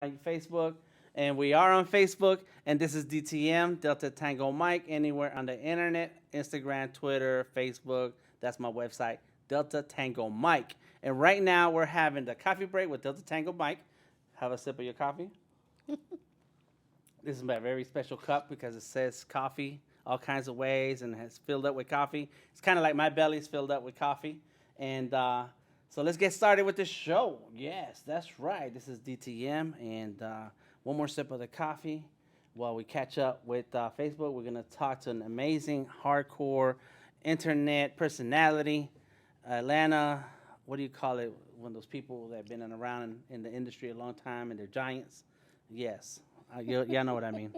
Facebook, and we are on Facebook. And this is DTM, Delta Tango Mike, anywhere on the internet, Instagram, Twitter, Facebook. That's my website, Delta Tango Mike. And right now we're having the coffee break with Delta Tango Mike. Have a sip of your coffee. This is my very special cup because it says coffee all kinds of ways and it's filled up with coffee. It's kind of like my belly's filled up with coffee. And so let's get started with the show. Yes, that's right. This is DTM. And one more sip of the coffee while we catch up with Facebook. We're going to talk to an amazing hardcore internet personality. Atlanta, what do you call it? One of those people that have been around in the industry a long time and they're giants. Yes. Y'all know what I mean.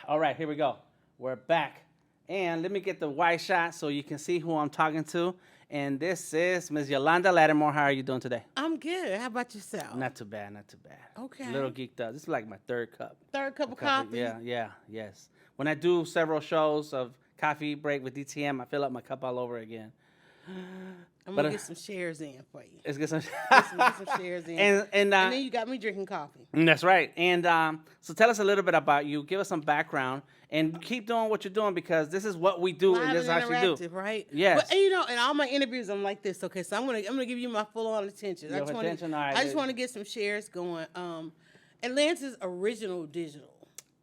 All right, here we go. We're back. And let me get the wide shot so you can see who I'm talking to. And this is Ms. Yalanda Lattimore. How are you doing today? I'm good. How about yourself? Not too bad, not too bad. Okay. A little geeked up. This is like my third cup. Third cup of coffee? Yes. When I do several shows of coffee break with DTM, I fill up my cup all over again. I'm going to get some shares in for you. Let's get some, get some shares in. And then you got me drinking coffee. That's right. And so tell us a little bit about you. Give us some background. And keep doing what you're doing because this is what we do. Live and this is how you do. Right? Yes. But, in all my interviews, I'm like this. Okay, so I'm gonna give you my full-on attention. I just want to get some shares going. Atlanta's original digital.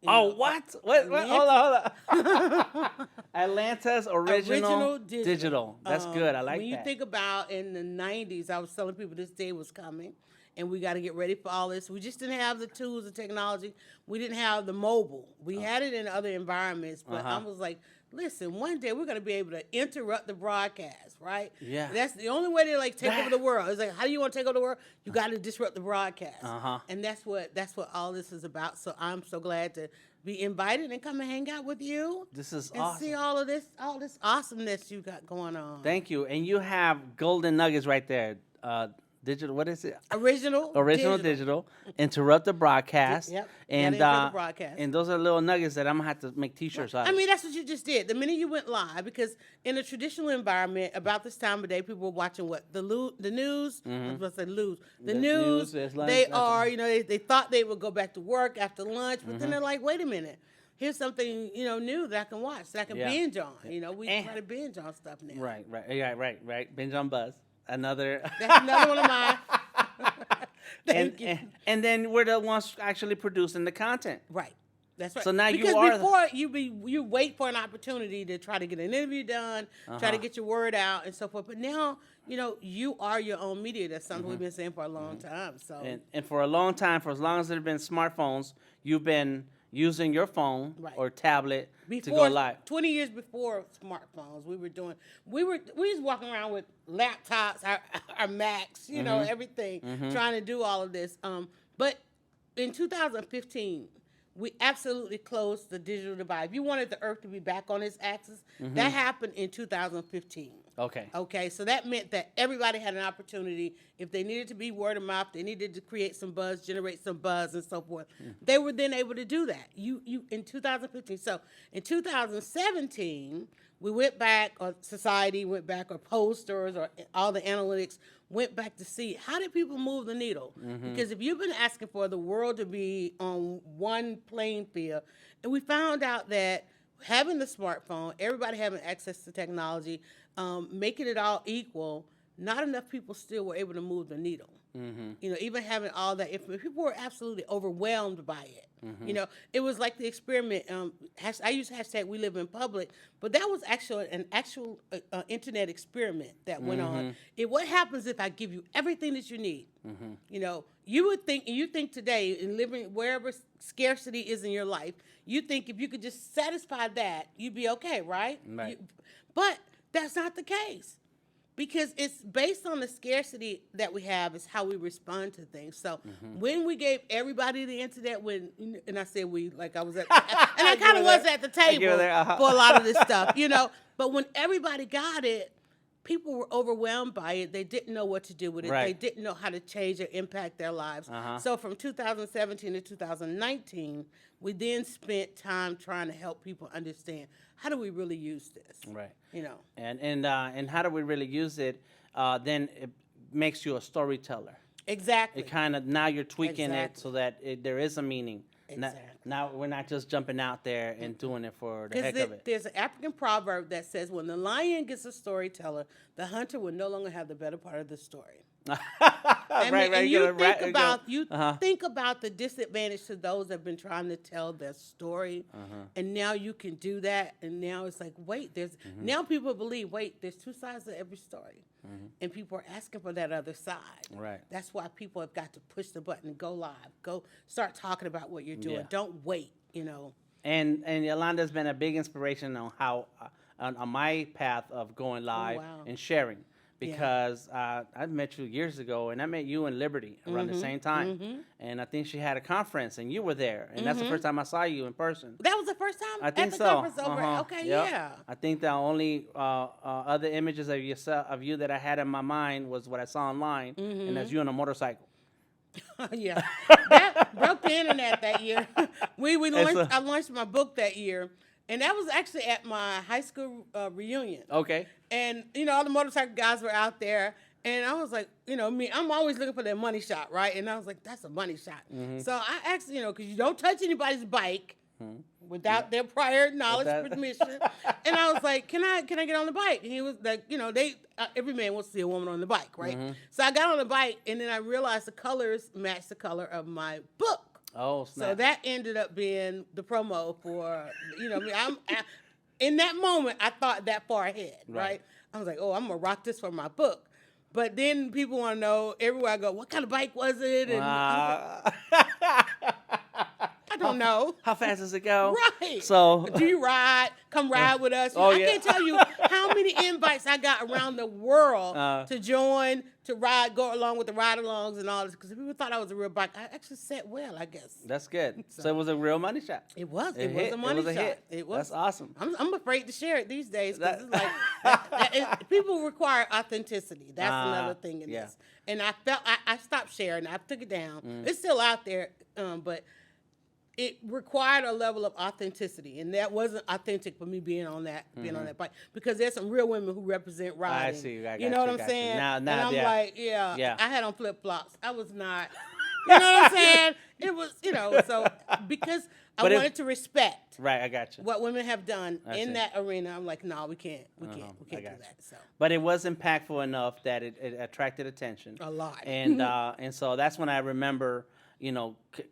What? Hold on. Atlanta's original digital. That's good. I like that. When you think about in the 90s, I was telling people this day was coming, and we got to get ready for all this. We just didn't have the tools and technology. We didn't have the mobile. We had it in other environments, but I was like, listen, one day we're going to be able to interrupt the broadcast, right? Yeah. That's the only way to take over the world. It's like, how do you want to take over the world? You got to disrupt the broadcast. And that's what all this is about. So I'm so glad to be invited and come and hang out with you. This is and awesome. See all this awesomeness you got going on. Thank you. And you have golden nuggets right there. Digital, what is it? Original digital. Interrupt the broadcast. Yep. And the broadcast. And those are little nuggets that I'm gonna have to make T-shirts out of. I mean, that's what you just did. The minute you went live, because in a traditional environment, about this time of day, people were watching what the news. I was about to say the news. They are, they thought they would go back to work after lunch, but then they're like, wait a minute. Here's something new that I can watch, that I can binge on. We try to binge on stuff now. Right. Binge on Buzz. That's another one of mine. Thank you. And then we're the ones actually producing the content. Right. That's right. So now because you are. Before you wait for an opportunity to try to get an interview done, try to get your word out and so forth. But now, you are your own media. That's something we've been saying for a long time. So and for a long time, for as long as there have been smartphones, you've been using your phone or tablet to go live. 20 years before smartphones, we was walking around with laptops, our Macs, everything, trying to do all of this. But in 2015, we absolutely closed the digital divide. If you wanted the Earth to be back on its axis, that happened in 2015. Okay, so that meant that everybody had an opportunity. If they needed to be word of mouth, they needed to create some buzz, generate some buzz, and so forth. They were then able to do that. You in 2015. So in 2017, we went back, or society went back, or posters, or all the analytics went back to see how did people move the needle. Because if you've been asking for the world to be on one playing field, and we found out that having the smartphone, everybody having access to technology, making it all equal, not enough people still were able to move the needle. Even having all that information, people were absolutely overwhelmed by it. It was like the experiment. I use hashtag We Live in Public, but that was an actual internet experiment that went on. What happens if I give you everything that you need? You would think, and you think today, in living wherever scarcity is in your life, you think if you could just satisfy that, you'd be okay, right? But that's not the case. Because it's based on the scarcity that we have is how we respond to things. So when we gave everybody the internet, and I said we, like I was at, and I kind of was at the table for a lot of this stuff, But when everybody got it, people were overwhelmed by it. They didn't know what to do with it. They didn't know how to change or impact their lives. So from 2017 to 2019, we then spent time trying to help people understand, how do we really use this? Right. And how do we really use it? Then it makes you a storyteller. Exactly. It kind of, now you're tweaking it Exactly. so that there is a meaning. Exactly. Now we're not just jumping out there and doing it for the heck of it. There's an African proverb that says, when the lion gets a storyteller, the hunter will no longer have the better part of the story. And you think about the disadvantage to those that have been trying to tell their story, and now you can do that. And now it's like, wait, now people believe, wait, there's two sides to every story, and people are asking for that other side. Right. That's why people have got to push the button and go live, go start talking about what you're doing. Yeah. Don't wait, And Yolanda's been a big inspiration on how on my path of going live and sharing. Because I met you years ago, and I met you in Liberty around the same time. And I think she had a conference, and you were there. And that's the first time I saw you in person. That was the first time I think at the so. conference over. Okay, yeah. I think the only other images of you that I had in my mind was what I saw online, and that's you on a motorcycle. Yeah, that broke the internet that year. I launched my book that year. And that was actually at my high school reunion. Okay. And, all the motorcycle guys were out there. And I was like, me, I'm always looking for that money shot, right? And I was like, that's a money shot. So I asked, because you don't touch anybody's bike without their prior knowledge, permission. And I was like, can I get on the bike? And he was like, every man wants to see a woman on the bike, right? So I got on the bike, and then I realized the colors matched the color of my book. Oh, snap. So that ended up being the promo for, in that moment, I thought that far ahead, right? I was like, I'm going to rock this for my book. But then people want to know, everywhere I go, what kind of bike was it? And I don't know. How fast does it go? Right. So, do you ride? Come ride with us. I can't tell you how many invites I got around the world to join, to ride, go along with the ride-alongs and all this, because people thought I was a real bike. I actually set well, I guess. That's good. So it was a real money shot. It was. It was a money shot. Hit. It was. That's awesome. I'm afraid to share it these days, because it's like people require authenticity. That's another thing in this. And I stopped sharing. I took it down. It's still out there, but it required a level of authenticity, and that wasn't authentic for me being on that bike, because there's some real women who represent riding. I see. You know what I'm saying? Now, and I'm like, I had on flip flops. I was not. You know what I'm saying? It was, so because I wanted to respect. Right, I got you. What women have done in that arena. I'm like, no, we can't do that. So. But it was impactful enough that it attracted attention. A lot. And so that's when I remember,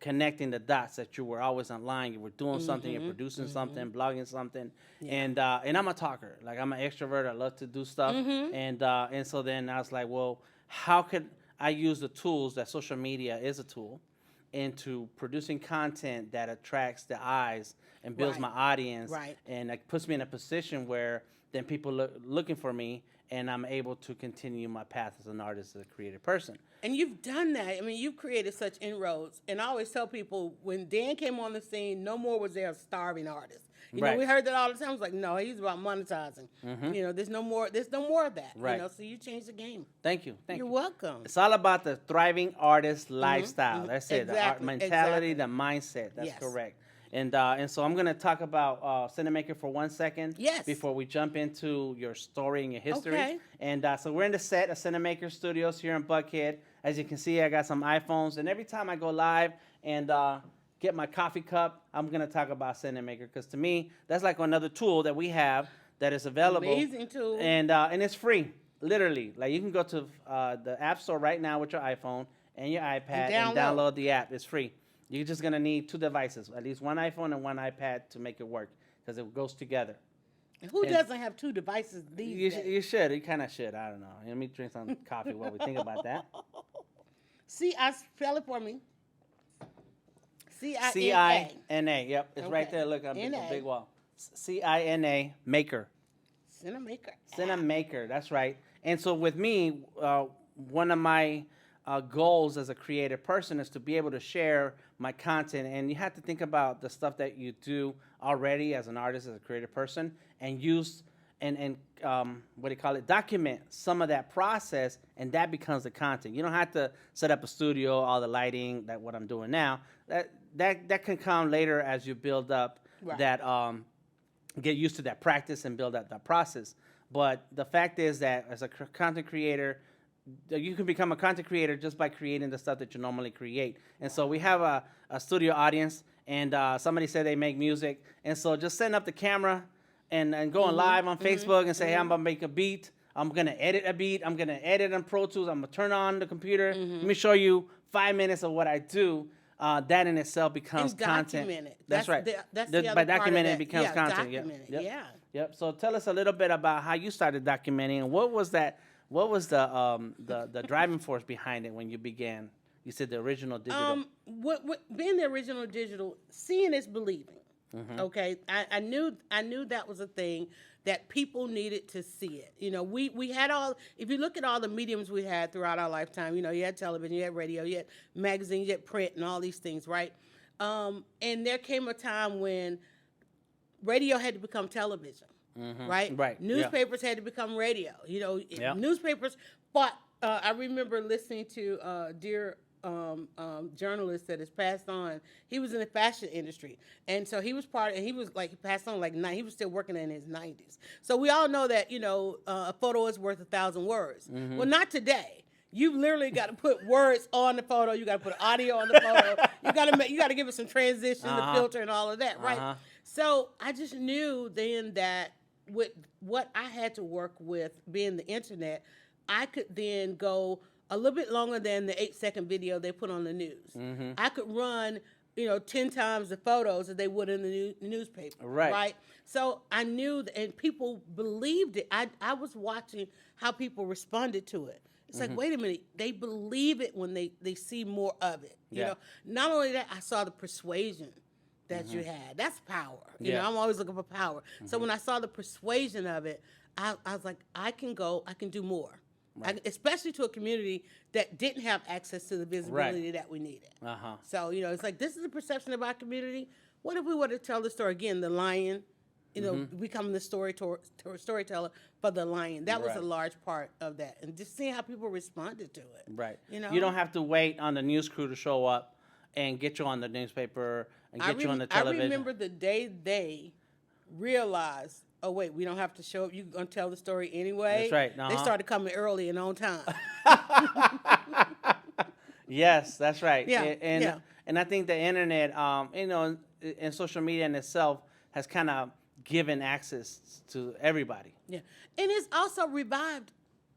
connecting the dots, that you were always online, you were doing something, you're producing something, blogging something, and I'm a talker, like I'm an extrovert, I love to do stuff, and so then I was like, well, how could I use the tools that social media is a tool into producing content that attracts the eyes and builds my audience, and it puts me in a position where then people looking for me, and I'm able to continue my path as an artist, as a creative person. And you've done that. I mean, you've created such inroads. And I always tell people, when Dan came on the scene, no more was there a starving artist. You know, we heard that all the time. I was like, no, he's about monetizing. There's no more of that. Right. So you changed the game. Thank you. You're welcome. It's all about the thriving artist lifestyle. That's it. Exactly. The art mentality, the mindset. That's correct. And so I'm going to talk about Cinamaker for 1 second before we jump into your story and your history. Okay. And so we're in the set of Cinamaker Studios here in Buckhead. As you can see, I got some iPhones. And every time I go live and get my coffee cup, I'm going to talk about Cinamaker, because to me, that's like another tool that we have that is available. Amazing tool. And it's free, literally. Like, you can go to the App Store right now with your iPhone and your iPad and download the app. It's free. You're just going to need 2 devices, at least one iPhone and one iPad to make it work, because it goes together. And who doesn't have 2 devices these days? You should. You kind of should. I don't know. Let me drink some coffee while we think about that. See, I spell it for me. C-I-N-A. C-I-N-A. Yep. It's right there. Look, on the big wall. C-I-N-A, Maker. Cinamaker. Cinamaker. That's right. And so with me, one of my goals as a creative person is to be able to share my content. And you have to think about the stuff that you do already as an artist, as a creative person, and use and document some of that process, and that becomes the content. You don't have to set up a studio, all the lighting, that what I'm doing now. That can come later as you build up that get used to that practice and build up that process. But the fact is that as a content creator, you can become a content creator just by creating the stuff that you normally create. And so we have a studio audience, and somebody said they make music, and so just setting up the camera and going live on Facebook and say, hey, I'm gonna make a beat. I'm gonna edit a beat. I'm gonna edit on Pro Tools. I'm gonna turn on the computer. Let me show you 5 minutes of what I do. That in itself becomes content. It. That's right. That's the other by part documenting of it becomes content. Document it. Yeah. Yep. So tell us a little bit about how you started documenting, and what was that? What was the driving force behind it when you began? You said the original digital. What being the original digital, seeing is believing. Okay, I knew that was a thing that people needed to see it. You know, we had all. If you look at all the mediums we had throughout our lifetime, you know, you had television, you had radio, you had magazines, you had print, and all these things, right? And there came a time when radio had to become television. Right? Right. Newspapers had to become radio. You know, newspapers fought. I remember listening to dear journalist that has passed on. He was in the fashion industry, and so he was he passed on he was still working in his 90s. So we all know that, you know, a photo is worth 1,000 words. Well, not today. You literally got to put words on the photo. You got to put audio on the photo. You got to give it some transition, the filter, and all of that, right? So I just knew then that with what I had to work with, being the internet, I could then go a little bit longer than the 8-second video they put on the news. I could run, you know, 10 times the photos that they would in the newspaper. Right. So I knew, and people believed it. I was watching how people responded to it. It's like, wait a minute, they believe it when they see more of it. You know, not only that, I saw the persuasion that you had. That's power. You know, I'm always looking for power. So when I saw the persuasion of it, I was like, I can do more. Especially to a community that didn't have access to the visibility that we needed. So, you know, it's like, this is the perception of our community. What if we were to tell the story again, the lion, you know, becoming the storyteller for the lion. That was a large part of that. And just seeing how people responded to it. Right. You know? You don't have to wait on the news crew to show up and get you on the newspaper and get you on the television. I remember the day they realized, oh, wait, we don't have to show up. You're going to tell the story anyway. That's right. They started coming early and on time. Yes, that's right. Yeah. And I think the internet, you know, and social media in itself has kind of given access to everybody. Yeah. And it's also revived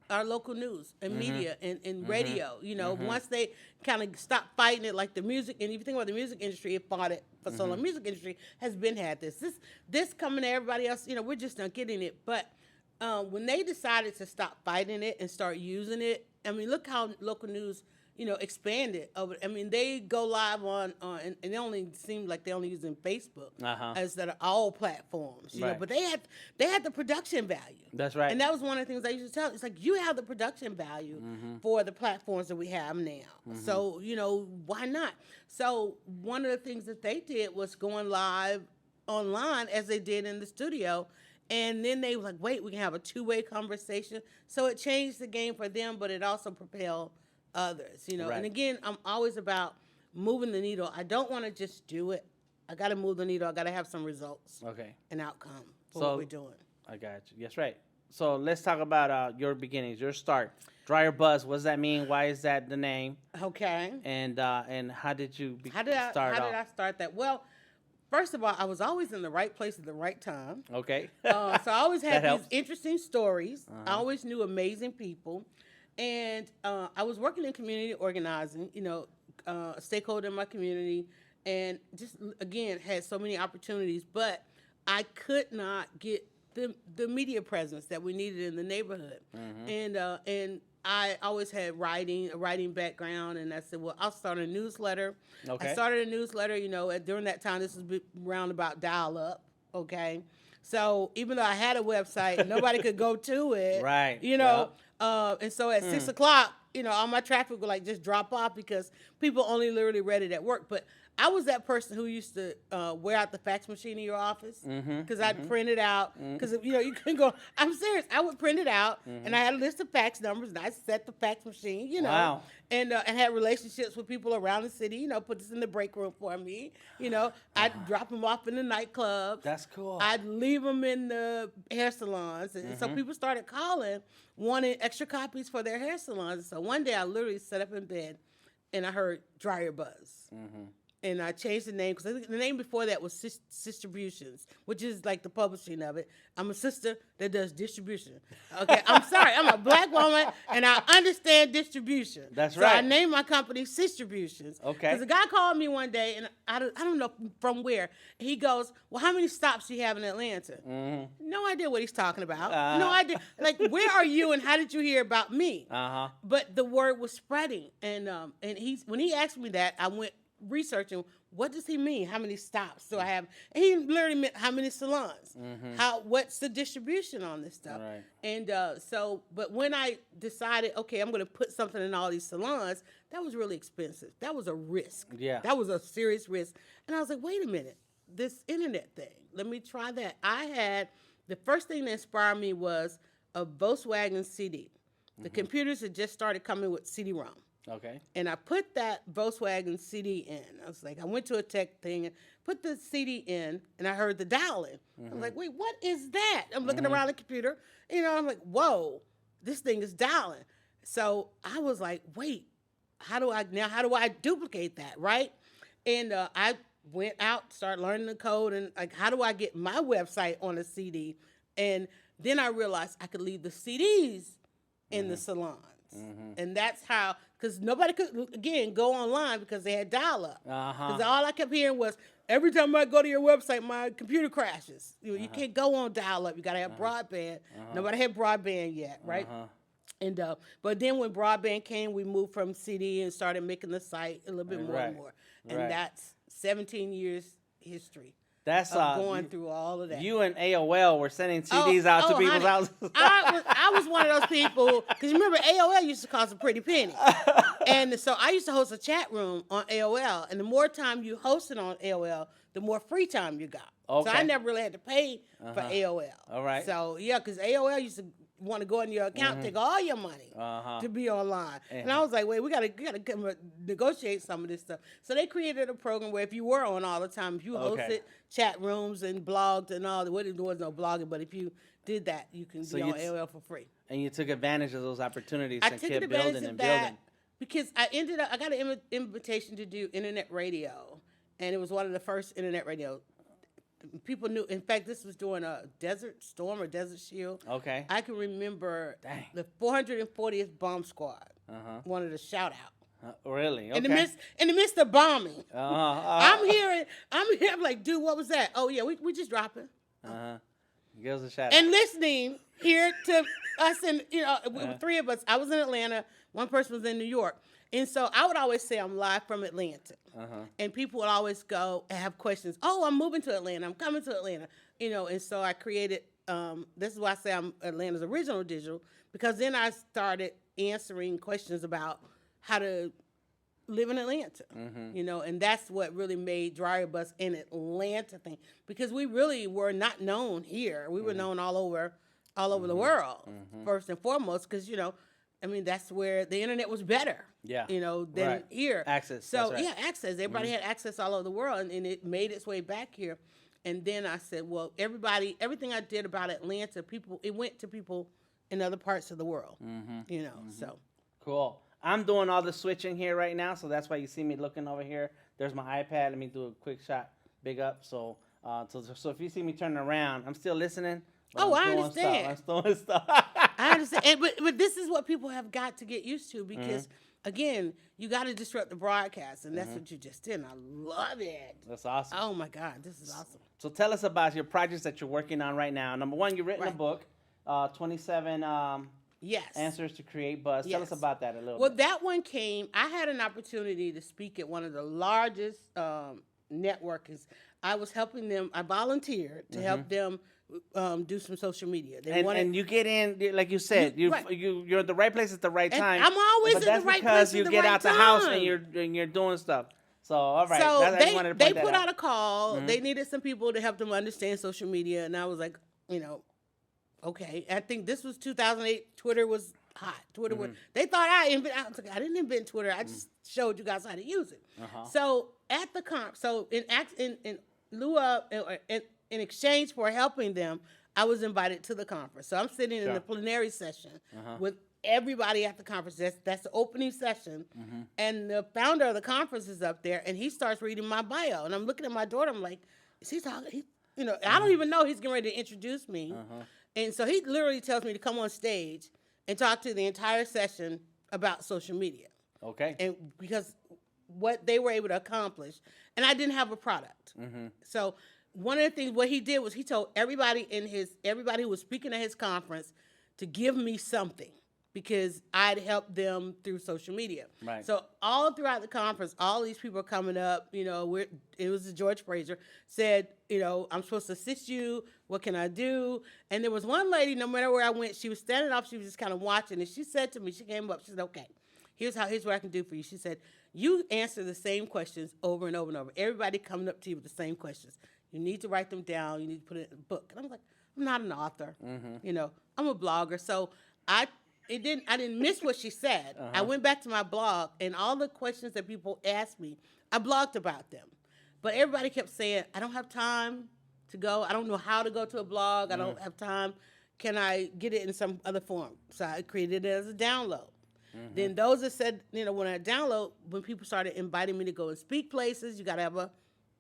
our local news and media and radio. You know, once they kind of stopped fighting it, like the music, and if you think about the music industry, it fought it for so long. The music industry has been had this coming to everybody else. You know, we're just not getting it. But when they decided to stop fighting it and start using it, I mean, look how local news, you know, expanded over. I mean, they go live on and it only seemed like they only using Facebook instead of all platforms, you know. But they had the production value. That's right. And that was one of the things I used to tell. It's like, you have the production value for the platforms that we have now. So, you know, why not? So one of the things that they did was going live online as they did in the studio. And then they were like, wait, we can have a two-way conversation. So it changed the game for them, but it also propelled others, you know. And again, I'm always about moving the needle. I don't want to just do it. I got to move the needle. I got to have some results and outcome for what we're doing. I got you. That's right. So let's talk about your beginnings, your start. DryerBuzz, what does that mean? Why is that the name? Okay. And how did you start off? How did I start that? Well, first of all, I was always in the right place at the right time. Okay. So I always had these interesting stories. I always knew amazing people. And I was working in community organizing, you know, a stakeholder in my community, and just, again, had so many opportunities, but I could not get the media presence that we needed in the neighborhood. And I always had a writing background, and I said, well, I'll start a newsletter. I started a newsletter, you know, during that time, this was around about dial-up, okay? So even though I had a website, nobody could go to it, you know? And so at 6 o'clock, you know, all my traffic would like just drop off because people only literally read it at work. But I was that person who used to wear out the fax machine in your office because I'd print it out. Because, you know, you couldn't go, I'm serious. I would print it out and I had a list of fax numbers and I set the fax machine, you know. and had relationships with people around the city. You know, put this in the break room for me. You know, I'd drop them off in the nightclubs. That's cool. I'd leave them in the hair salons, and so people started calling, wanting extra copies for their hair salons. So one day I literally sat up in bed, and I heard DryerBuzz. And I changed the name because the name before that was Distributions, which is like the publishing of it. I'm a sister that does distribution. Okay, I'm sorry. I'm a black woman, and I understand distribution. That's so right. I named my company Distributions. Okay. Because a guy called me one day, and I don't know from where. He goes, well, how many stops do you have in Atlanta? No idea what he's talking about. No idea. Like, where are you, and how did you hear about me? But the word was spreading. And when he asked me that, I went researching what does he mean, how many stops do I have, and he literally meant how many salons, what's the distribution on this stuff. Right. And but when I decided, okay, I'm going to put something in all these salons, that was really expensive. That was a risk. Yeah, that was a serious risk. And I was like, wait a minute, this internet thing, let me try that. The first thing that inspired me was a Volkswagen CD. The computers had just started coming with CD-ROM. Okay. And I put that Volkswagen CD in. I was like, I went to a tech thing and put the CD in, and I heard the dialing. I was like, wait, what is that? I'm looking around the computer. You know, I'm like, whoa, this thing is dialing. So I was like, wait, how do I duplicate that, right? And I went out, started learning the code, and like, how do I get my website on a CD? And then I realized I could leave the CDs in the salons. And that's how, because nobody could, again, go online because they had dial-up. Because all I kept hearing was, every time I go to your website, my computer crashes. You can't go on dial-up. You got to have broadband. Nobody had broadband yet, right? And but then when broadband came, we moved from CD and started making the site a little bit more and more. And that's 17 years history. That's going through all of that. You and AOL were sending CDs out to people's houses. I was one of those people, because remember AOL used to cost a pretty penny, and so I used to host a chat room on AOL, and the more time you hosted on AOL, the more free time you got. Okay. So I never really had to pay for AOL. All right. So yeah, because AOL used to want to go in your account, take all your money to be online. And I was like, wait, we gotta negotiate some of this stuff. So they created a program where if you were on all the time, if you hosted chat rooms and blogged and all, there was no blogging, but if you did that, you can be on AOL for free. And you took advantage of those opportunities and kept building and building. Because I got an invitation to do internet radio, and it was one of the first internet radio. People knew. In fact, this was during a Desert Storm or Desert Shield. Okay. I can remember the 440th Bomb Squad wanted a shout out. Really? Okay. In the midst of bombing, I'm here. I'm like, dude, what was that? Oh yeah, we just dropping. Give us a shout out. And listening here to us, and three of us. I was in Atlanta. One person was in New York. And so I would always say I'm live from Atlanta. And people would always go and have questions. Oh, I'm moving to Atlanta. I'm coming to Atlanta. And so I created, this is why I say I'm Atlanta's original digital, because then I started answering questions about how to live in Atlanta, and that's what really made DryerBuzz an Atlanta thing, because we really were not known here. We were known all over the world, first and foremost, because, that's where the internet was better. Yeah. Than here. Access. So access. Everybody had access all over the world, and it made its way back here. And then I said, well, everything I did about Atlanta, it went to people in other parts of the world. So. Cool. I'm doing all the switching here right now, so that's why you see me looking over here. There's my iPad. Let me do a quick shot. Big up. So if you see me turning around, I'm still listening. I understand. I'm doing stuff. I understand. But this is what people have got to get used to, because, again, you got to disrupt the broadcast, and that's what you just did, and I love it. That's awesome. Oh, my God. This is awesome. So tell us about your projects that you're working on right now. Number one, you've written a book, 27 answers to create buzz. Tell us about that a little bit. Well, that one came, I had an opportunity to speak at one of the largest networkers. I was helping them, I volunteered to help them do some social media. And you get in, like you said, you're at the right place at the right time. I'm always in the right place at the right time. But that's because you get out the house and you're doing stuff. So, all right. So they put out a call. They needed some people to help them understand social media. And I was like, okay. I think this was 2008. Twitter was hot. Twitter was, they thought I was like, I didn't invent Twitter. I just showed you guys how to use it. So at the conference, so in lieu of, in exchange for helping them, I was invited to the conference. So I'm sitting in the plenary session with everybody at the conference. That's the opening session. And the founder of the conference is up there, and he starts reading my bio. And I'm looking at my daughter. I'm like, is he talking? I don't even know he's getting ready to introduce me. And so he literally tells me to come on stage and talk to the entire session about social media. Okay. And because what they were able to accomplish, and I didn't have a product. So one of the things what he did was he told everybody who was speaking at his conference to give me something because I'd helped them through social media. Right. So all throughout the conference, all these people are coming up. It was George Fraser said, I'm supposed to assist you. What can I do? And there was one lady. No matter where I went, she was standing up. She was just kind of watching, and she said to me, she came up. She said, "Okay, here's what I can do for you." She said, "You answer the same questions over and over and over. Everybody coming up to you with the same questions. You need to write them down. You need to put it in a book." And I was like, I'm not an author. I'm a blogger. So I didn't miss what she said. I went back to my blog, and all the questions that people asked me, I blogged about them. But everybody kept saying, I don't have time to go. I don't know how to go to a blog. I don't have time. Can I get it in some other form? So I created it as a download. Then those that said, when I download, when people started inviting me to go and speak places, you got to have a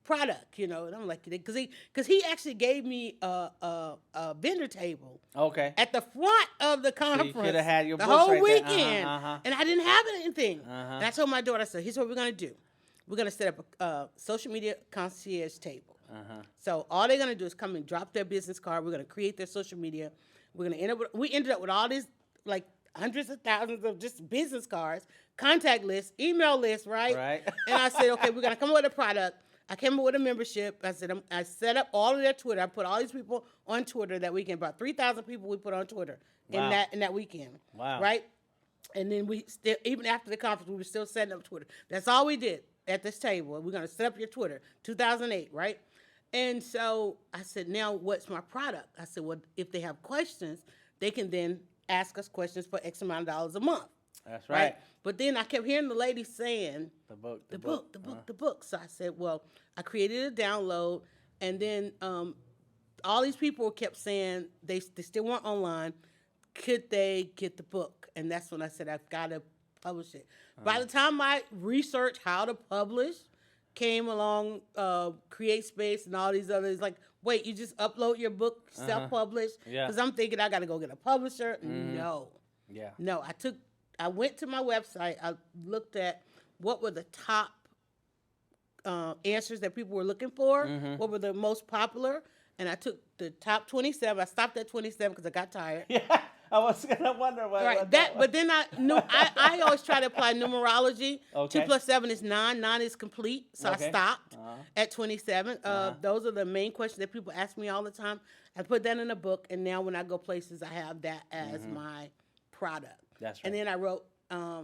product, and I'm like, because he actually gave me a vendor table, at the front of the conference, so you could have had your the whole right weekend, and I didn't have anything. And I told my daughter, I said, here's what we're gonna do. We're gonna set up a social media concierge table. So all they're gonna do is come and drop their business card. We're gonna create their social media. We ended up with all these like hundreds of thousands of just business cards, contact lists, email lists, right? And I said, okay, we're gonna come up with a product. I came up with a membership. I said, I set up all of their Twitter. I put all these people on Twitter that weekend. About 3,000 people we put on Twitter in that weekend. Wow. Right? And then we still, even after the conference, we were still setting up Twitter. That's all we did at this table. We're going to set up your Twitter. 2008, right? And so I said, now what's my product? I said, well, if they have questions, they can then ask us questions for X amount of dollars a month. That's right. But then I kept hearing the lady saying, the book. So I said, well, I created a download, and then all these people kept saying they still weren't online. Could they get the book? And that's when I said, I've got to publish it. By the time I researched how to publish, came along CreateSpace and all these others, like, wait, you just upload your book, self-publish? Because I'm thinking I got to go get a publisher. No. No, I went to my website. I looked at what were the top answers that people were looking for, what were the most popular, and I took the top 27. I stopped at 27 because I got tired. Yeah, I was gonna wonder what. Right, but then I always try to apply numerology. 2 + 7 is 9. 9 is complete, so I stopped at 27. Those are the main questions that people ask me all the time. I put that in a book, and now when I go places, I have that as my product. That's right. And then I wrote, I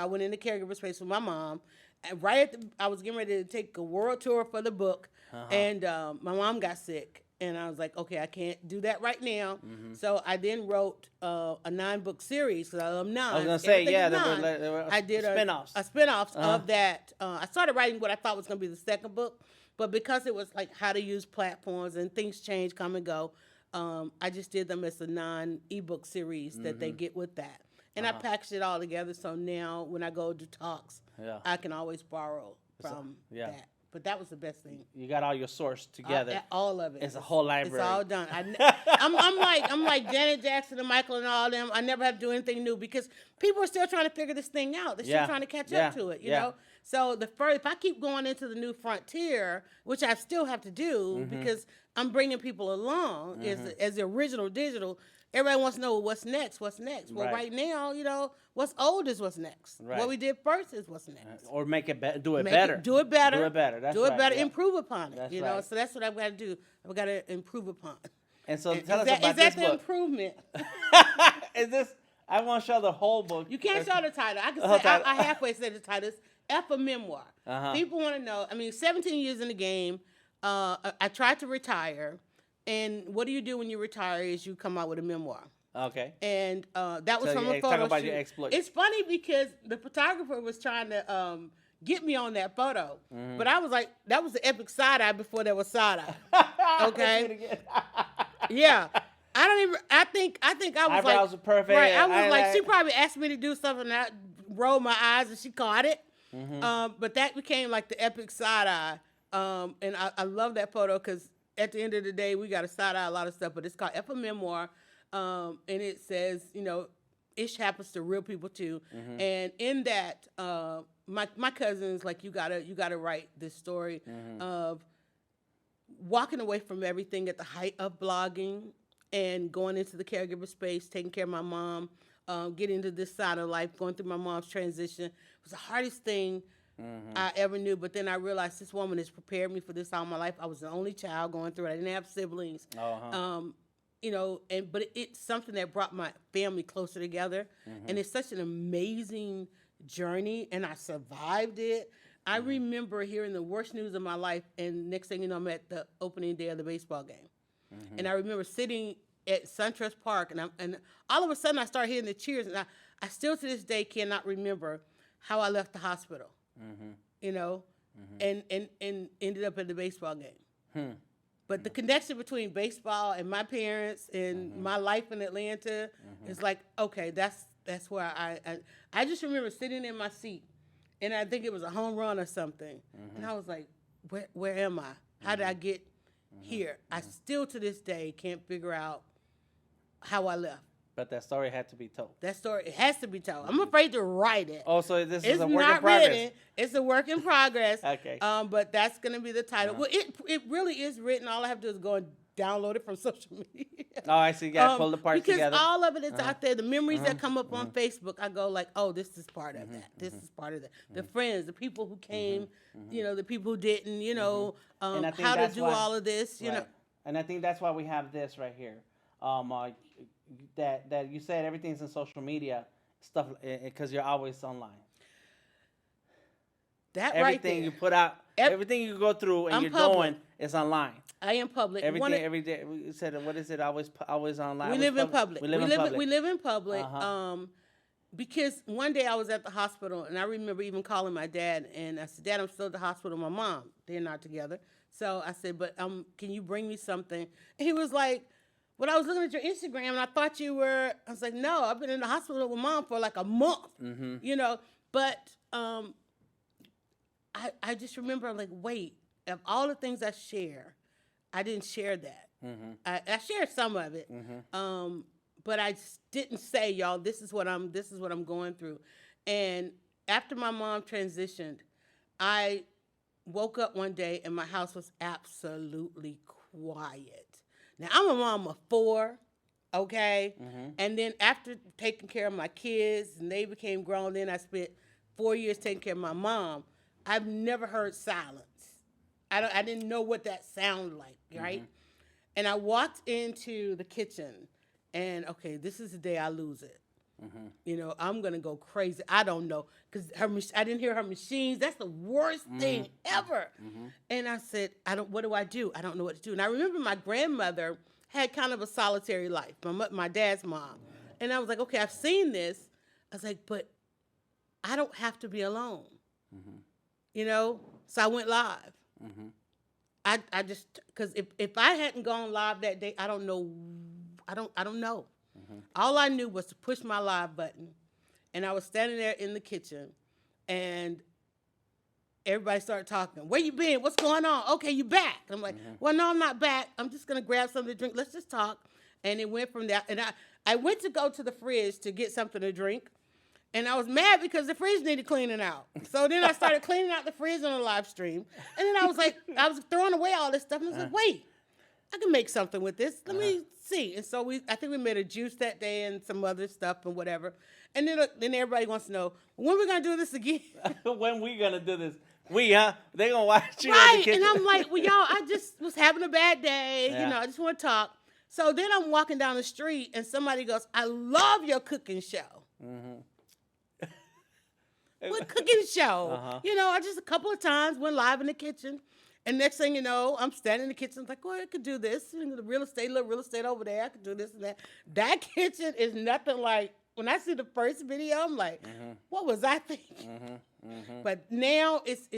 went into caregiver space with my mom. And I was getting ready to take a world tour for the book, and my mom got sick. And I was like, okay, I can't do that right now. So I then wrote a 9-book series because I love 9. I was going to say, there were I did spinoffs. A spinoffs of that. I started writing what I thought was going to be the second book, but because it was like how to use platforms and things change, come and go, I just did them as a 9 ebook series that they get with that. And I packaged it all together, so now when I go to talks, I can always borrow from that. But that was the best thing. You got all your source together. All of it. It's a whole library. It's all done. I'm like Janet Jackson and Michael and all them. I never have to do anything new because people are still trying to figure this thing out. They're still trying to catch up to it, you know? So if I keep going into the new frontier, which I still have to do because I'm bringing people along as the original digital, everybody wants to know what's next. Well, right now, what's old is what's next. Right. What we did first is what's next. Or make it better. Do it better. Do it better. That's do it right. better. Improve upon it. That's you know, so that's what I've got to do. I've got to improve upon it. And so tell us about this book. Is that the improvement? Is this? I want to show the whole book. You can't show the title. I can say I halfway say the title. It's F a memoir. People want to know. 17 years in the game. I tried to retire. And what do you do when you retire is you come out with a memoir. Okay. And that was So from a talk photo about shoot. your exploits. It's funny because the photographer was trying to get me on that photo, but I was like, that was the epic side eye before there was side eye. Okay. Yeah. I don't even. I think I was Eyebrows like, were perfect. right. I was like, she probably asked me to do something, and I rolled my eyes, and she caught it. But that became like the epic side eye, and I love that photo because at the end of the day, we got to side eye a lot of stuff. But it's called F a Memoir, and it says, ish happens to real people too. And in that, my cousins like, you gotta write this story of walking away from everything at the height of blogging and going into the caregiver space, taking care of my mom, getting into this side of life, going through my mom's transition. It was the hardest thing I ever knew. But then I realized this woman has prepared me for this all my life. I was the only child going through it. I didn't have siblings. But it's something that brought my family closer together. And it's such an amazing journey, and I survived it. I remember hearing the worst news of my life, and next thing you know, I'm at the opening day of the baseball game. And I remember sitting at SunTrust Park, and all of a sudden I started hearing the cheers, and I still to this day cannot remember how I left the hospital, and ended up at the baseball game. But the connection between baseball and my parents and my life in Atlanta is like, okay, that's where I just remember sitting in my seat, and I think it was a home run or something, and I was like, where am I? How did I get here? I still to this day can't figure out how I left. But that story had to be told. That story, it has to be told. I'm afraid to write it. Oh, so this is It's a work in not progress. written. It's a work in progress. Okay. But that's going to be the title. Well, it really is written. All I have to do is go and download it from social media. Oh, I see. You got to pull the parts because together. Because all of it is out there. The memories that come up on Facebook, I go like, oh, this is part of that. This is part of that. The friends, the people who came, the people who didn't, how to do all of this, you know. And I think that's why we have this right here. That you said everything's in social media stuff because you're always online. That everything right there. You put out, everything you go through and you're doing is online. I am public. Everything every day. We said, what is it? Always online. We live in public. We live in public. Because one day I was at the hospital and I remember even calling my dad and I said, Dad, I'm still at the hospital with my mom. They're not together. So I said, but can you bring me something? And he was like, well, I was looking at your Instagram and I thought you were. I was like, no, I've been in the hospital with Mom for like a month, But I just remember, I'm like, wait, of all the things I share, I didn't share that. I shared some of it, but I didn't say, y'all, this is what I'm going through. And after my mom transitioned, I woke up one day and my house was absolutely quiet. Now, I'm a mom of 4, okay? And then after taking care of my kids, and they became grown, then I spent 4 years taking care of my mom. I've never heard silence. I didn't know what that sounded like, right? And I walked into the kitchen, and, okay, this is the day I lose it. I'm going to go crazy. I don't know, because I didn't hear her machines. That's the worst thing ever. And I said, what do I do? I don't know what to do. And I remember my grandmother had kind of a solitary life, my dad's mom. And I was like, okay, I've seen this. I was like, but I don't have to be alone. So I went live. I just, because if I hadn't gone live that day, I don't know. All I knew was to push my live button, and I was standing there in the kitchen, and everybody started talking. Where you been? What's going on? Okay, you back. And I'm like, well, no, I'm not back. I'm just going to grab something to drink. Let's just talk. And it went from that. And I went to go to the fridge to get something to drink, and I was mad because the fridge needed cleaning out. So then I started cleaning out the fridge on a live stream, and then I was like, I was throwing away all this stuff, and I was like, wait, I can make something with this. Let me see. And so I think we made a juice that day and some other stuff and whatever. And then everybody wants to know, when we going to do this again? When we going to do this? They going to watch you right. in the kitchen. And I'm like, well, y'all, I just was having a bad day. I just want to talk. So then I'm walking down the street and somebody goes, I love your cooking show. What cooking show? I just a couple of times went live in the kitchen. And next thing you know, I'm standing in the kitchen like, well, I could do this. You know, the real estate over there. I could do this and that. That kitchen is nothing like, when I see the first video, I'm like, what was I thinking? But now it's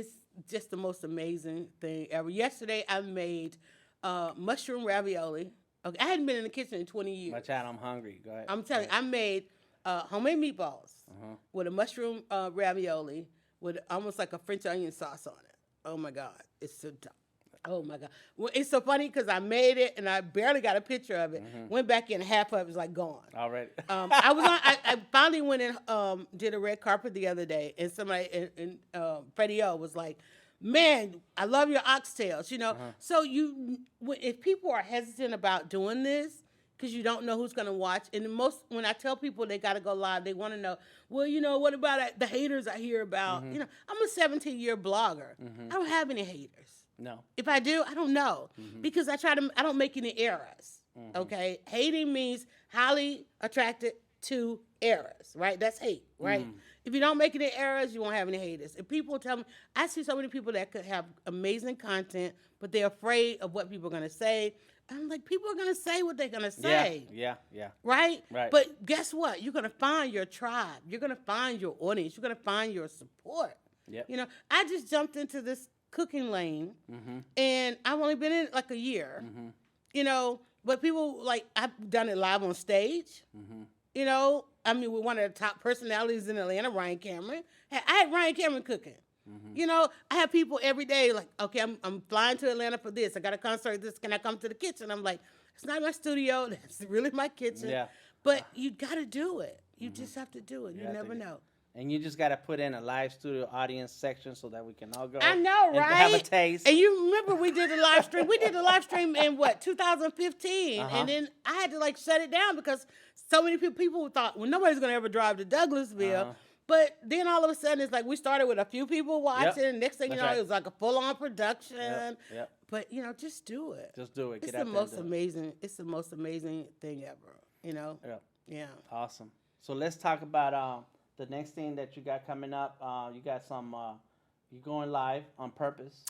just the most amazing thing ever. Yesterday, I made mushroom ravioli. Okay, I hadn't been in the kitchen in 20 years. My child, I'm hungry. Go ahead. I'm telling you, I made homemade meatballs with a mushroom ravioli with almost like a French onion sauce on it. Oh my God, it's so dumb. Oh my God, well, it's so funny because I made it and I barely got a picture of it. Went back in, half of it was like gone. Already. I finally went and did a red carpet the other day, and somebody and Freddie O was like, "Man, I love your oxtails." You know, so if people are hesitant about doing this because you don't know who's going to watch, and when I tell people they got to go live, they want to know, well, you know, what about the haters I hear about? You know, I'm a 17-year blogger. I don't have any haters. No. If I do, I don't know because I don't make any errors. Okay, hating means highly attracted to errors, right? That's hate, right? If you don't make any errors, you won't have any haters. If people tell me, I see so many people that could have amazing content, but they're afraid of what people are going to say. I'm like, people are going to say what they're going to say. Yeah. Right? Right. But guess what? You're going to find your tribe. You're going to find your audience. You're going to find your support. Yep. You know, I just jumped into this cooking lane, and I've only been in it like a year. You know, but people, like, I've done it live on stage. You know, I mean, with one of the top personalities in Atlanta, Ryan Cameron. I had Ryan Cameron cooking. You know, I have people every day like, okay, I'm flying to Atlanta for this. I got a concert. This, can I come to the kitchen? I'm like, it's not my studio. That's really my kitchen. Yeah. But you got to do it. You just have to do it. You never know. And you just got to put in a live studio audience section so that we can all go. I know, and right? have a taste. And you remember we did the live stream. We did the live stream in 2015, and then I had to like shut it down because so many people thought, well, nobody's gonna ever drive to Douglasville. But then all of a sudden, it's like we started with a few people watching. And next thing you know, it was like a full-on production. Yep. But you know, just do it. Just do it. It's the most amazing. It's the most amazing thing ever. You know. Yeah. Awesome. So let's talk about the next thing that you got coming up. You got some. You're going live on purpose.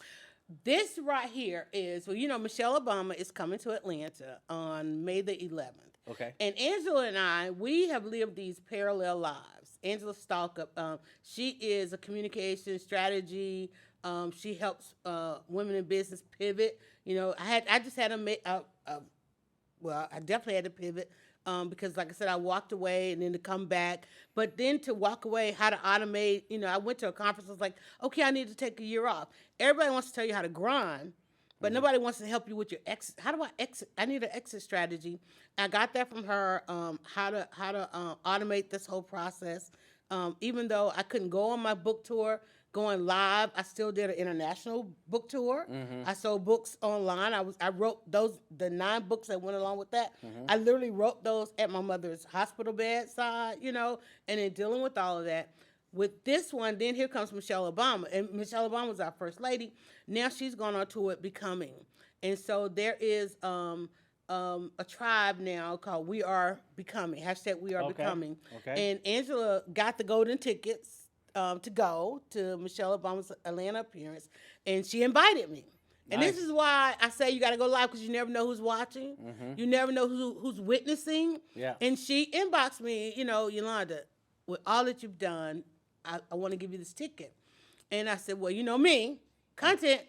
This right here is, well, you know, Michelle Obama is coming to Atlanta on May the 11th. Okay. And Angela and I, we have lived these parallel lives. Angela Stalkup, she is a communication strategy. She helps women in business pivot. You know, I just had well, I definitely had to pivot because, like I said, I walked away and then to come back. But then to walk away, how to automate. You know, I went to a conference. I was like, okay, I need to take a year off. Everybody wants to tell you how to grind, but nobody wants to help you with your exit. How do I exit? I need an exit strategy. I got that from her. How to automate this whole process. Even though I couldn't go on my book tour, going live, I still did an international book tour. I sold books online. I wrote the 9 books that went along with that. I literally wrote those at my mother's hospital bedside, you know, and in dealing with all of that. With this one, then here comes Michelle Obama. And Michelle Obama was our first lady. Now she's gone on to it becoming. And so there is a tribe now called We Are Becoming, # We Are Becoming. Okay. And Angela got the golden tickets to go to Michelle Obama's Atlanta appearance, and she invited me. And this is why I say you got to go live, because you never know who's watching. You never know who's witnessing. Yeah. And she inboxed me, you know, Yalanda, with all that you've done, I want to give you this ticket. And I said, well, you know me, content.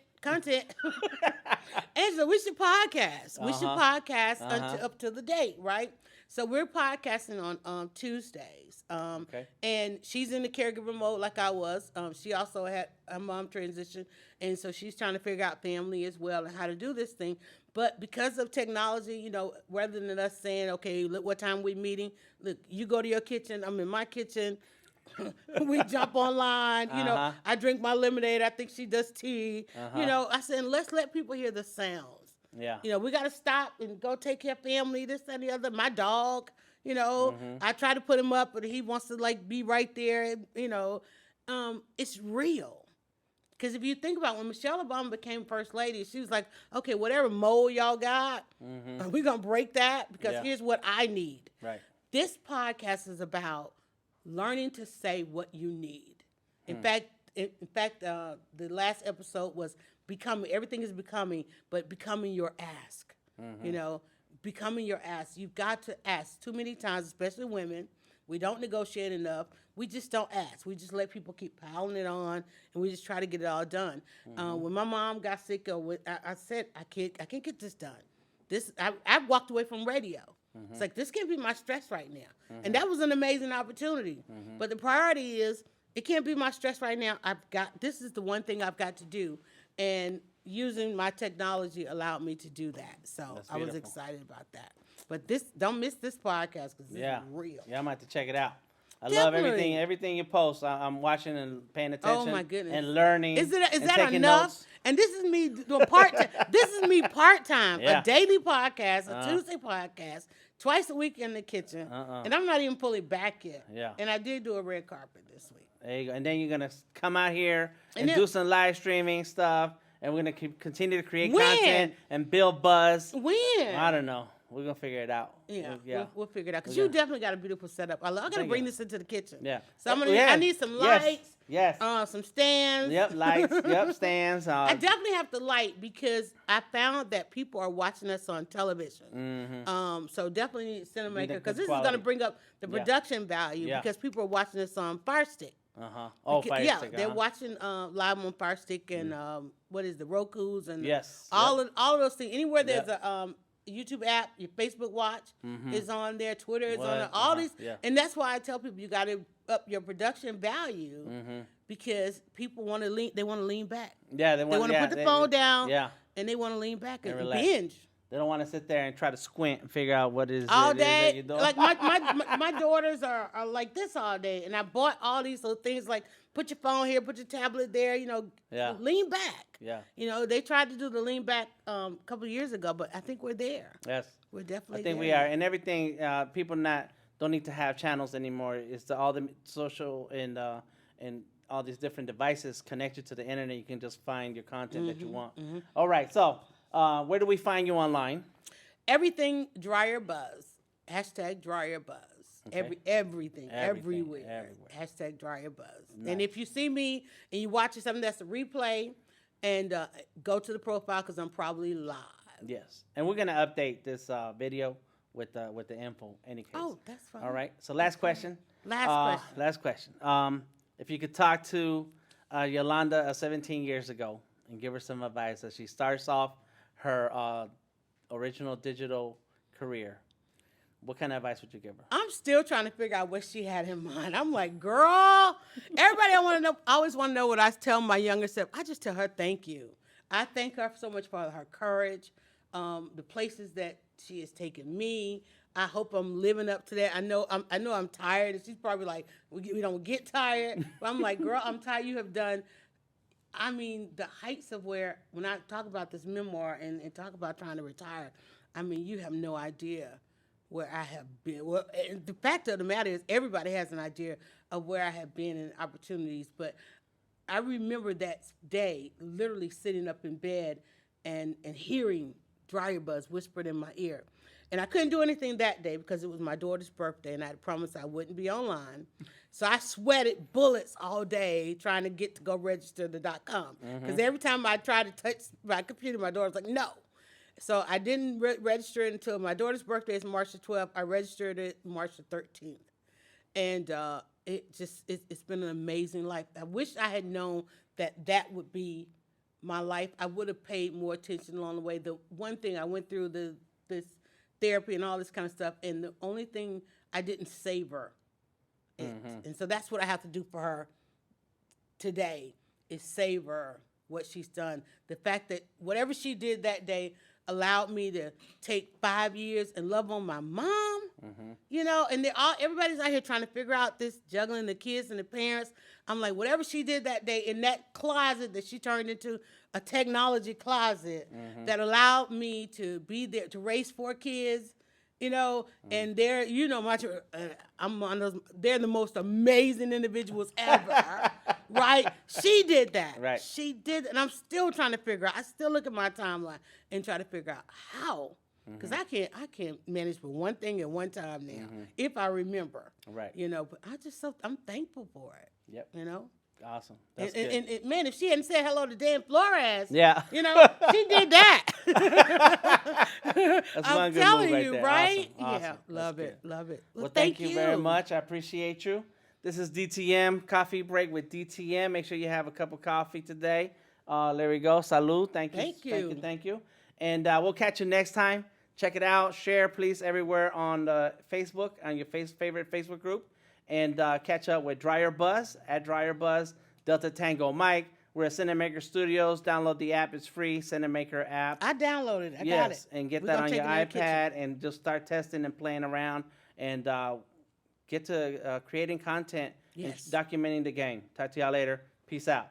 Angela, we should podcast. We should podcast up to the date, right? So we're podcasting on Tuesdays. And she's in the caregiver mode like I was. She also had her mom transition, and so she's trying to figure out family as well and how to do this thing. But because of technology, you know, rather than us saying, okay, look what time we're meeting, look, you go to your kitchen, I'm in my kitchen. We jump online, you know, I drink my lemonade, I think she does tea. You know, I said, let's let people hear the sounds. Yeah. You know, we got to stop and go take care of family, this and the other. My dog, you know, I try to put him up, but he wants to, like, be right there, you know. It's real. Because if you think about when Michelle Obama became first lady, she was like, okay, whatever mold y'all got, we're going to break that because here's what I need. Right. This podcast is about learning to say what you need. In fact, in fact, the last episode was becoming. Everything is becoming, but becoming your ask. You know, becoming your ask. You've got to ask. Too many times, especially women, we don't negotiate enough. We just don't ask. We just let people keep piling it on, and we just try to get it all done. When my mom got sick, I said, I can't get this done. I walked away from radio. It's like, this can't be my stress right now. And that was an amazing opportunity. But the priority is, it can't be my stress right now. This is the one thing I've got to do. And using my technology allowed me to do that. So I was excited about that. But don't miss this podcast because this is real. Yeah, I'm going to have to check it out. I Definitely. love everything you post. I'm watching and paying attention. Oh my goodness. And learning. Is that taking enough? Notes. And this is me doing part-time. This is me part-time. Yeah. A daily podcast, a Tuesday podcast, twice a week in the kitchen. And I'm not even fully back yet. Yeah. And I did do a red carpet this week. There you go. And then you're going to come out here and then, do some live streaming stuff. And we're going to continue to create content and build buzz. When? I don't know. We're going to figure it out. Yeah. We'll figure it out. Because you definitely got a beautiful setup. I got to bring this into the kitchen. Yeah. So I need some lights. Yes. Some stands. Yep, lights. Yep, stands. I definitely have to light because I found that people are watching us on television. So definitely need Cinamaker because this is going to bring up the production value because people are watching us on Fire Stick. Oh, Fire Stick. They're watching live on Fire Stick and what is the Roku's and all of those things. Anywhere there's a YouTube app, your Facebook Watch is on there, Twitter is on there, all these. And that's why I tell people you got to up your production value because people want to lean back. Yeah, they want to put the phone down. Yeah. And they want to lean back and relax. binge. They don't want to sit there and try to squint and figure out what is all it day. Is that you're doing. Like my daughters are like this all day, and I bought all these little things like put your phone here, put your tablet there. Lean back. Yeah. They tried to do the lean back a couple of years ago, but I think we're there. Yes, we're definitely. I think there. we are, and everything. People don't need to have channels anymore. It's all the social and all these different devices connected to the internet. You can just find your content that you want. All right, so. Where do we find you online? Everything DryerBuzz. Hashtag DryerBuzz. Okay. Everything. Everywhere. Hashtag DryerBuzz. Nice. And if you see me and you watch something that's a replay, and go to the profile because I'm probably live. Yes. And we're going to update this video with the info any case. Oh, that's fine. All right. So last question. Last question. If you could talk to Yalanda 17 years ago and give her some advice as she starts off her original digital career, what kind of advice would you give her? I'm still trying to figure out what she had in mind. I'm like, girl, everybody I always want to know what I tell my younger self. I just tell her thank you. I thank her so much for her courage, the places that she has taken me. I hope I'm living up to that. I know I'm tired, and she's probably like, we don't get tired. But I'm like, girl, I'm tired. You have done. I mean, the heights of when I talk about this memoir and talk about trying to retire, I mean, you have no idea where I have been. Well, and the fact of the matter is everybody has an idea of where I have been and opportunities, but I remember that day literally sitting up in bed and hearing DryerBuzz whispered in my ear. And I couldn't do anything that day because it was my daughter's birthday, and I had promised I wouldn't be online. So I sweated bullets all day trying to get to go register the .com. Because every time I tried to touch my computer, my daughter was like, no. So I didn't register it until my daughter's birthday is March the 12th. I registered it March the 13th. And it's been an amazing life. I wish I had known that would be my life. I would have paid more attention along the way. The one thing I went through this therapy and all this kind of stuff, and the only thing I didn't savor it. And so that's what I have to do for her today is savor what she's done. The fact that whatever she did that day allowed me to take 5 years and love on my mom, and everybody's out here trying to figure out this juggling the kids and the parents. I'm like, whatever she did that day in that closet that she turned into a technology closet that allowed me to be there to raise 4 kids, and they're, I'm on those, they're the most amazing individuals ever, right? She did that. Right. She did, and I'm still trying to figure out, I still look at my timeline and try to figure out how, because I can't manage with one thing at one time now, if I remember. Right. But I'm thankful for it. Yep. Awesome. That's good. And man, if she hadn't said hello to Dan Flores, Yeah. you know, she did that. That's I'm one good telling move right you, there. right? Awesome. Yeah, Awesome. love That's it, good. love it. Well, thank you very much. I appreciate you. This is DTM Coffee Break with DTM. Make sure you have a cup of coffee today. There we go. Salud. Thank you. Thank you. Thank you. Thank you. And we'll catch you next time. Check it out. Share, please, everywhere on Facebook, on your favorite Facebook group. And catch up with DryerBuzz at DryerBuzz, DeltaTangoMike. We're at Cinamaker Studios. Download the app. It's free. Cinamaker app. I downloaded it. I got Yes, it. and get We're that gonna on take your it in the iPad kitchen. and just start testing and playing around and get to creating content Yes. and documenting the game. Talk to y'all later. Peace out.